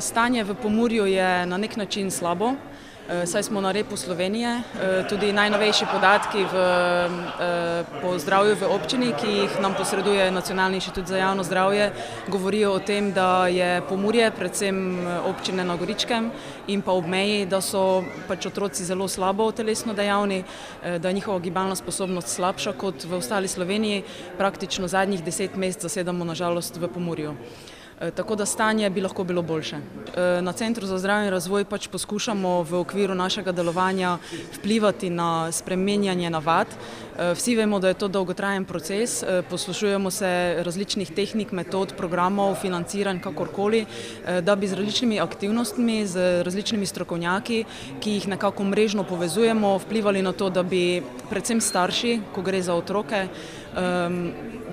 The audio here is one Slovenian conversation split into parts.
Stanje v Pomurju je na nek način slabo, saj smo na repu Slovenije. Tudi najnovejši podatki po zdravju v občini, ki jih nam posreduje Nacionalni inštitut za javno zdravje, govorijo o tem, da je Pomurje, predvsem občine na Goričkem in pa ob meji, da so otroci zelo slabo telesno dejavni, da je njihova gibalna sposobnost slabša kot v ostali Sloveniji. Praktično zadnjih 10 mest zasedamo na žalost v Pomurju. Tako da stanje bi lahko bilo boljše. Na Centru za zdravje in razvoj poskušamo v okviru našega delovanja vplivati na spreminjanje navad. Vsi vemo, da je to dolgotrajen proces, poslušujemo se različnih tehnik, metod, programov, financiranj, kakorkoli, da bi z različnimi aktivnostmi, z različnimi strokovnjaki, ki jih nekako mrežno povezujemo, vplivali na to, da bi predvsem starši, ko gre za otroke,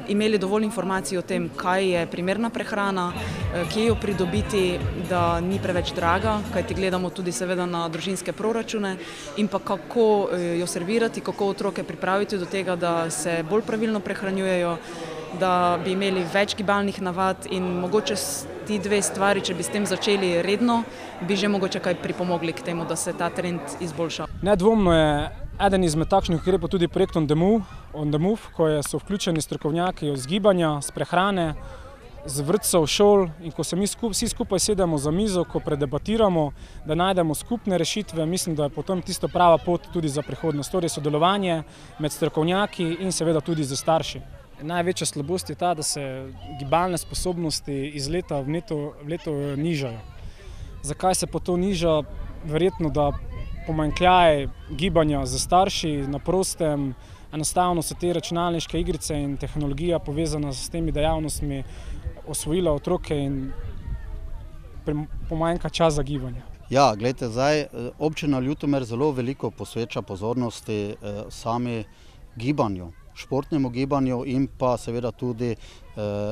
imeli dovolj informacij o tem, kaj je primerna prehrana, kje jo pridobiti, da ni preveč draga, kajti gledamo tudi seveda na družinske proračune, in pa kako jo servirati, kako otroke pripraviti do tega, da se bolj pravilno prehranjujejo, da bi imeli več gibalnih navad in mogoče ti dve stvari, če bi s tem začeli redno, bi že mogoče kaj pripomogli k temu, da se ta trend izboljša. Nedvomno je eden izmed takšnih ukrepov tudi projekt On the Move, ko so vključeni strokovnjaki iz gibanja, z prehrane, z vrtcev, šol, in ko se mi vsi skupaj sedemo za mizo, ko predebatiramo, da najdemo skupne rešitve, mislim, da je potem tisto prava pot tudi za prihodnost. Torej sodelovanje med strokovnjaki in seveda tudi z starši. Največja slabost je ta, da se gibalne sposobnosti iz leta v leto nižajo. Zakaj se pa to niža? Verjetno, da pomanjkljaj gibanja za starši na prostem, enostavno so te računalniške igrice in tehnologija povezana s temi dejavnostmi osvojila otroke in pomanjka čas za gibanje. Ja, gledajte, zdaj občina Ljutomer zelo veliko posveča pozornosti sami gibanju, športnemu gibanju in pa seveda tudi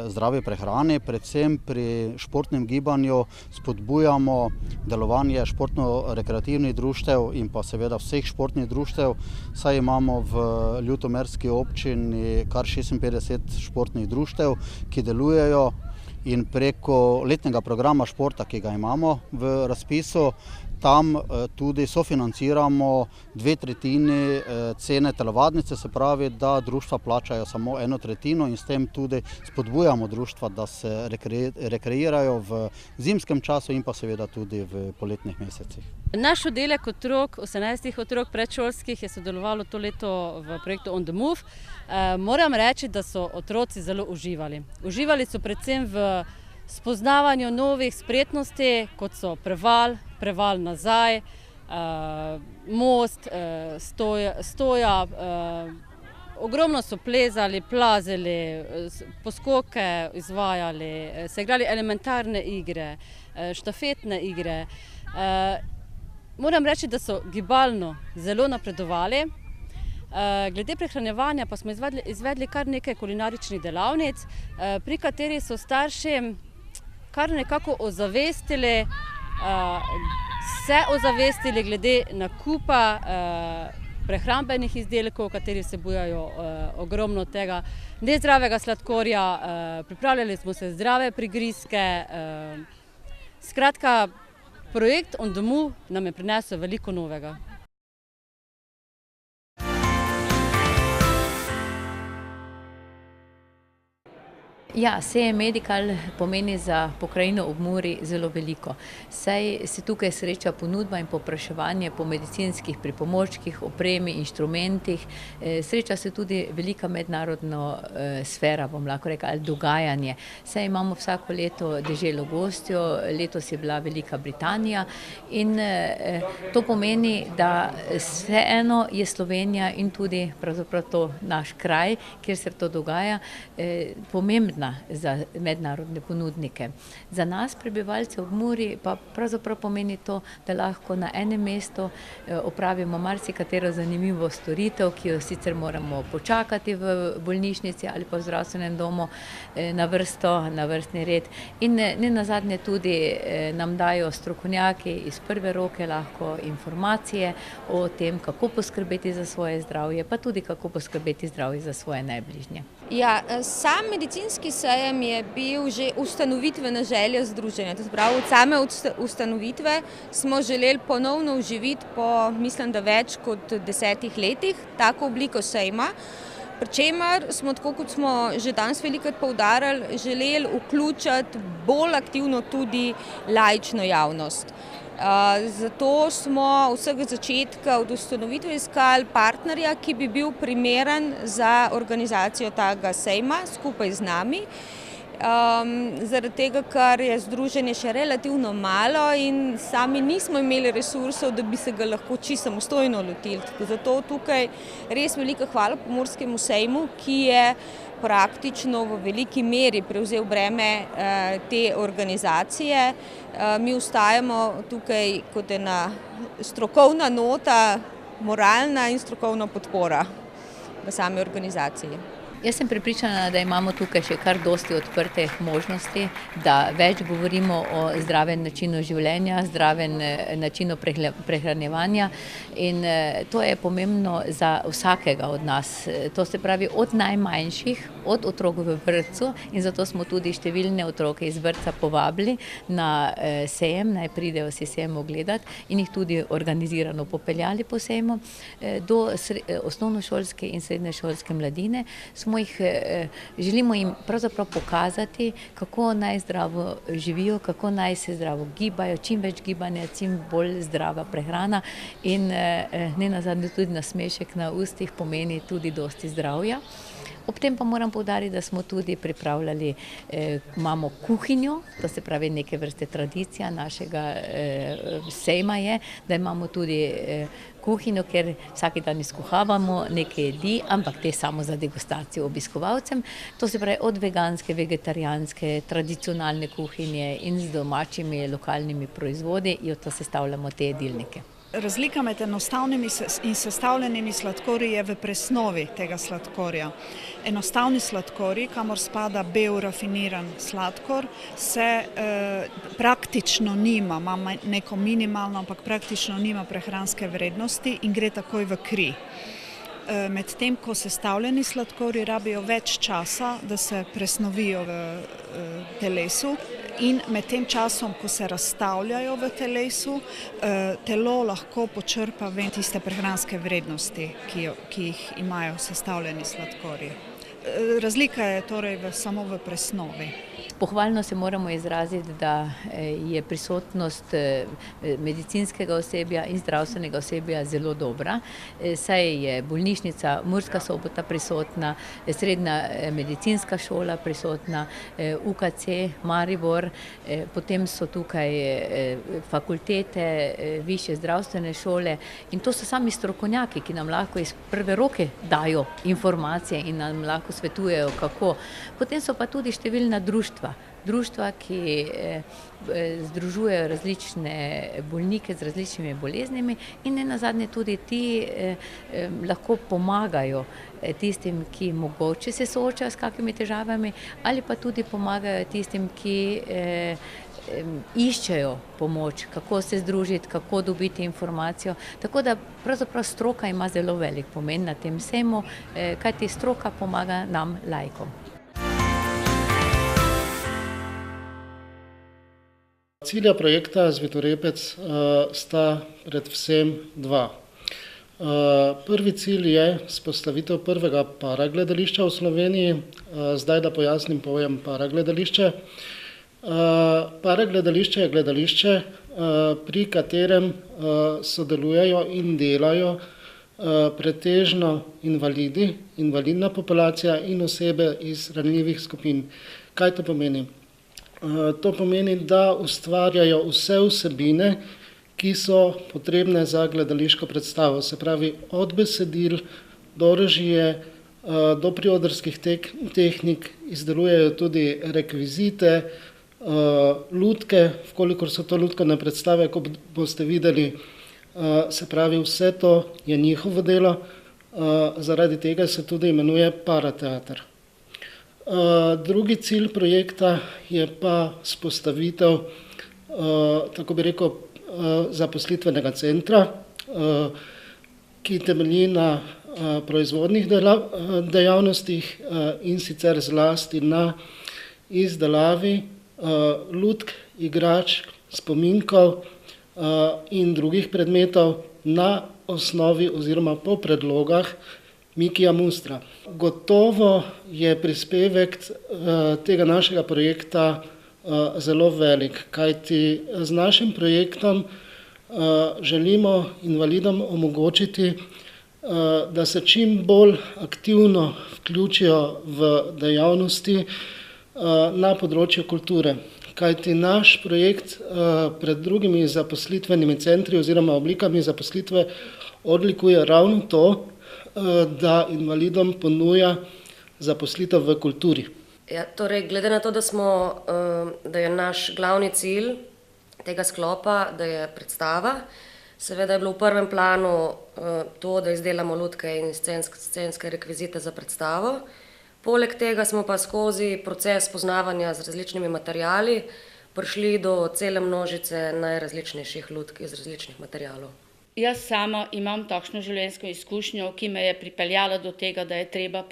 zdravi prehrani. Predvsem pri športnem gibanju spodbujamo delovanje športno-rekreativnih društev in pa seveda vseh športnih društev, saj imamo v ljutomerski občini kar 56 športnih društev, ki delujejo, in preko letnega programa športa, ki ga imamo v razpisu, tam tudi sofinanciramo 2/3 cene telovadnice, se pravi, da društva plačajo samo 1/3 in s tem tudi spodbujamo društva, da se rekreirajo v zimskem času in pa seveda tudi v poletnih mesecih. Naš oddelek otrok, 18 otrok predšolskih, je sodelovalo to leto v projektu On the Move. Moram reči, da so otroci zelo uživali. Uživali so predvsem v spoznavanju novih spretnosti, kot so preval nazaj, most, stoja, ogromno so plezali, plazili, poskoke izvajali, se igrali elementarne igre, štafetne igre. Moram reči, da so gibalno zelo napredovali. Glede prehranjevanja pa smo izvedli kar nekaj kulinaričnih delavnic, pri katerih so starši kar nekako ozavestili glede nakupa prehrambenih izdelkov, kateri vsebujejo ogromno tega nezdravega sladkorja, pripravljali smo se zdrave prigrizke. Skratka, projekt On the Move nam je prinesel veliko novega. Ja, SEE Medical pomeni za pokrajino ob Muri zelo veliko, saj se tukaj sreča ponudba in povpraševanje po medicinskih pripomočkih, opremi, inštrumentih. Sreča se tudi velika mednarodna sfera, bom lahko rekla, ali dogajanje. Saj imamo vsako leto deželo gostjo, letos je bila Velika Britanija in to pomeni, da vseeno je Slovenija in tudi pravzaprav to naš kraj, kjer se to dogaja, pomembna za mednarodne ponudnike. Za nas, prebivalce ob Muri, pa pravzaprav pomeni to, da lahko na enem mestu opravimo marsikatero zanimivo storitev, ki jo sicer moramo počakati v bolnišnici ali pa v zdravstvenem domu na vrstni red. In nenazadnje tudi nam dajo strokovnjaki iz prve roke lahko informacije o tem, kako poskrbeti za svoje zdravje, pa tudi kako poskrbeti zdravje za svoje najbližnje. Ja, sam medicinski sejem je bil že ustanovitvena želja združenja. To se pravi, od same ustanovitve smo želeli ponovno oživiti po, mislim, da več kot 10 letih, tako obliko sejma. Pri čemer smo, tako kot smo že danes velikokrat poudarjali, želeli vključiti bolj aktivno tudi laično javnost. Zato smo od vsega začetka od ustanovitve iskali partnerja, ki bi bil primeren za organizacijo tega sejma skupaj z nami. Zaradi tega, ker je združenje še relativno malo in sami nismo imeli resursov, da bi se ga lahko čisto samostojno lotili. Zato tukaj res velika hvala Pomurskemu sejmu, ki je praktično v veliki meri prevzel breme te organizacije. Mi ostajamo tukaj kot ena strokovna nota, moralna in strokovna podpora v sami organizaciji. Jaz sem prepričana, da imamo tukaj še kar dosti odprtih možnosti, da več govorimo o zdravem načinu življenja, zdravem načinu prehranjevanja in to je pomembno za vsakega od nas. To se pravi od najmanjših, od otrok v vrtcu in zato smo tudi številne otroke iz vrtca povabili na sejem, naj pridejo si sejem ogledati in jih tudi organizirano popeljali po sejmu. Do osnovnošolske in srednješolske mladine želimo jim pravzaprav pokazati, kako naj zdravo živijo, kako naj se zdravo gibajo, čim več gibanja, čim bolj zdrava prehrana in nenazadnje tudi nasmešek na ustih pomeni tudi dosti zdravja. Ob tem pa moram poudariti, da smo tudi pripravljali, imamo kuhinjo, to se pravi neke vrste tradicija našega sejma je, da imamo tudi kuhinjo, kjer vsak dan izkuhavamo neke jedi, ampak te samo za degustacijo obiskovalcem. To se pravi od veganske, vegetarijanske, tradicionalne kuhinje in z domačimi lokalnimi proizvodi in to sestavljamo te jedilnike. Razlika med enostavnimi in sestavljenimi sladkorji je v presnovi tega sladkorja. Enostavni sladkorji, kamor spada bel rafiniran sladkor, se praktično nima, ima neko minimalno, ampak praktično nima prehranske vrednosti in gre takoj v kri. Medtem ko sestavljeni sladkorji rabijo več časa, da se presnovijo v telesu in med tem časom, ko se razstavljajo v telesu, telo lahko počrpa ven tiste prehranske vrednosti, ki jih imajo sestavljeni sladkorji. Razlika je torej samo v presnovi. Pohvalno se moramo izraziti, da je prisotnost medicinskega osebja in zdravstvenega osebja zelo dobra. Saj je bolnišnica Murska Sobota prisotna, srednja medicinska šola prisotna, UKC, Maribor, potem so tukaj fakultete, višje zdravstvene šole in to so sami strokovnjaki, ki nam lahko iz prve roke dajo informacije in nam lahko svetujejo, kako. Potem so pa tudi številna društva, ki združujejo različne bolnike z različnimi boleznimi in nenazadnje tudi ti lahko pomagajo tistim, ki mogoče se soočajo s kakimi težavami ali pa tudi pomagajo tistim, ki iščejo pomoč, kako se združiti, kako dobiti informacijo. Tako da pravzaprav stroka ima zelo velik pomen na tem sejmu, kajti stroka pomaga nam laikom. Cilja projekta Zvitorepec sta predvsem dva. Prvi cilj je vzpostavitev prvega paragledališča v Sloveniji. Zdaj, da pojasnim pojem paragledališče. Paragledališče je gledališče, pri katerem sodelujejo in delajo pretežno invalidi, invalidna populacija in osebe iz ranljivih skupin. Kaj to pomeni? To pomeni, da ustvarjajo vse vsebine, ki so potrebne za gledališko predstavo. Se pravi, od besedil do režije, do priodrskih tehnik, izdelujejo tudi rekvizite, lutke, vkolikor so to lutkovne predstave, kot boste videli. Se pravi, vse to je njihovo delo, zaradi tega se tudi imenuje parateater. Drugi cilj projekta je pa vzpostavitev, tako bi rekel, zaposlitvenega centra, ki temelji na proizvodnih dejavnostih in sicer zlasti na izdelavi lutk, igračk, spominkov in drugih predmetov na osnovi oziroma po predlogah Mikija Mustra. Gotovo je prispevek tega našega projekta zelo velik, kajti z našim projektom želimo invalidom omogočiti, da se čim bolj aktivno vključijo v dejavnosti na področju kulture. Kajti naš projekt pred drugimi zaposlitvenimi centri oziroma oblikami zaposlitve odlikuje ravno to, da invalidom ponuja zaposlitev v kulturi. Ja, torej, glede na to, da je naš glavni cilj tega sklopa, da je predstava, seveda je bilo v prvem planu to, da izdelamo lutke in scenske rekvizite za predstavo. Poleg tega smo pa skozi proces poznavanja z različnimi materiali prišli do cele množice najrazličnejših lutk iz različnih materialov. Jaz sama imam takšno življenjsko izkušnjo, ki me je pripeljala do tega, da je treba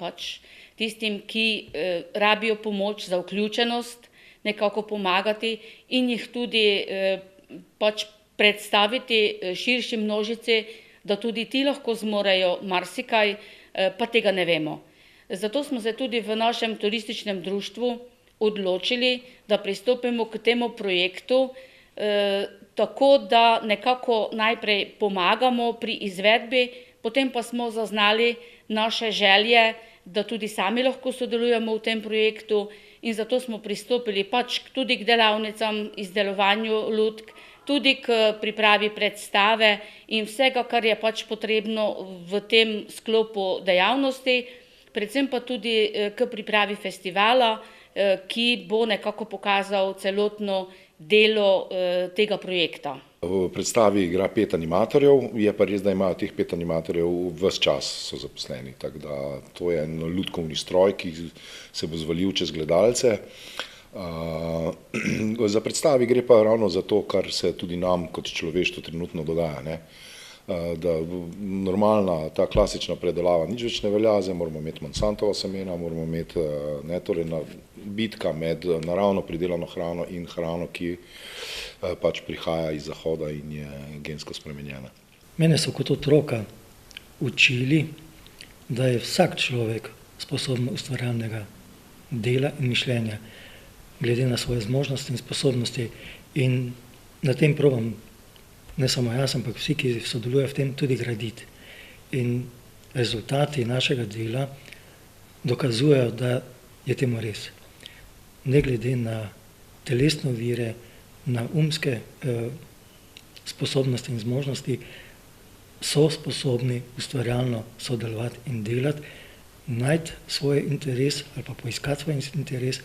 tistim, ki rabijo pomoč za vključenost, nekako pomagati in jih tudi predstaviti širši množici, da tudi ti lahko zmorejo marsikaj, pa tega ne vemo. Zato smo se tudi v našem turističnem društvu odločili, da pristopimo k temu projektu tako, da nekako najprej pomagamo pri izvedbi, potem pa smo zaznali naše želje, da tudi sami lahko sodelujemo v tem projektu in zato smo pristopili tudi k delavnicam, izdelovanju lutk, tudi k pripravi predstave in vsega, kar je potrebno v tem sklopu dejavnosti, predvsem pa tudi k pripravi festivala, ki bo nekako pokazal celotno delo tega projekta. V predstavi igra 5 animatorjev, je pa res, da imajo teh 5 animatorjev ves čas so zaposleni, tako da to je en lutkovni stroj, ki se bo zvalil čez gledalce. Za predstavi gre pa ravno za to, kar se tudi nam kot človeštvu trenutno dogaja, ne? Da normalna, ta klasična predelava nič več ne velja, zdaj moramo imeti Monsantova semena, moramo imeti bitka med naravno pridelano hrano in hrano, ki prihaja iz zahoda in je gensko spremenjena. Mene so kot otroka učili, da je vsak človek sposoben ustvarjalnega dela in mišljenja, glede na svoje zmožnosti in sposobnosti, in na tem probam ne samo jaz, ampak vsi, ki sodelujejo v tem, tudi graditi. In rezultati našega dela dokazujejo, da je temu res. Ne glede na telesne ovire, na umske sposobnosti in zmožnosti, so sposobni ustvarjalno sodelovati in delati, najti svoj interes ali pa poiskati svoj interes,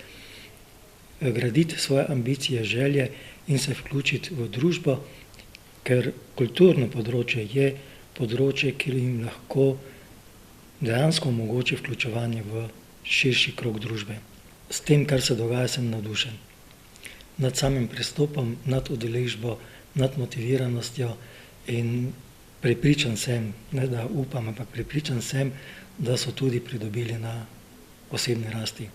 graditi svoje ambicije, želje in se vključiti v družbo, ker kulturno področje je področje, ki jim lahko dejansko omogoči vključevanje v širši krog družbe. S tem, kar se dogaja, sem navdušen. Nad samim pristopom, nad udeležbo, nad motiviranostjo in prepričan sem, ne da upam, ampak prepričan sem, da so tudi pridobili na osebni rasti.